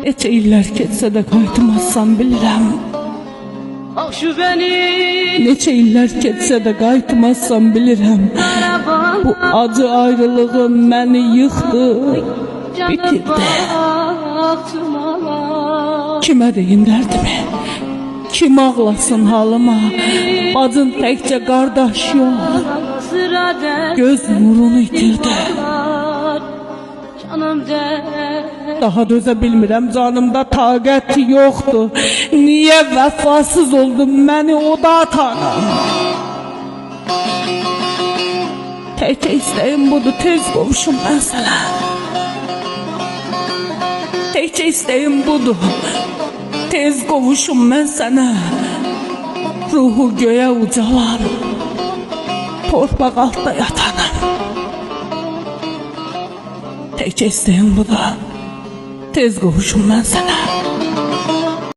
Neçə illər keçsə də qayıtmazsan bilirəm. Neçə illər keçsə də qayıtmazsan bilirəm. Bu acı ayrılığı məni yıxdı, bitirdi. Kimə deyin dərdimi? Kim ağlasın halıma? Bacın təkcə qardaş yox, göz nurunu itirdi. Daha dözə bilmirəm, canımda taqət yoxdur. Niyə vəfasız oldun məni o da atanam? Təkcə istəyim budur, tez qovuşum mən sənə. Təkcə istəyim budur, tez qovuşum mən sənə. Ruhu göyə ucalan, torpaq altda yatanam. Təkcə istəyim budur, tez qovuşum mən sənə.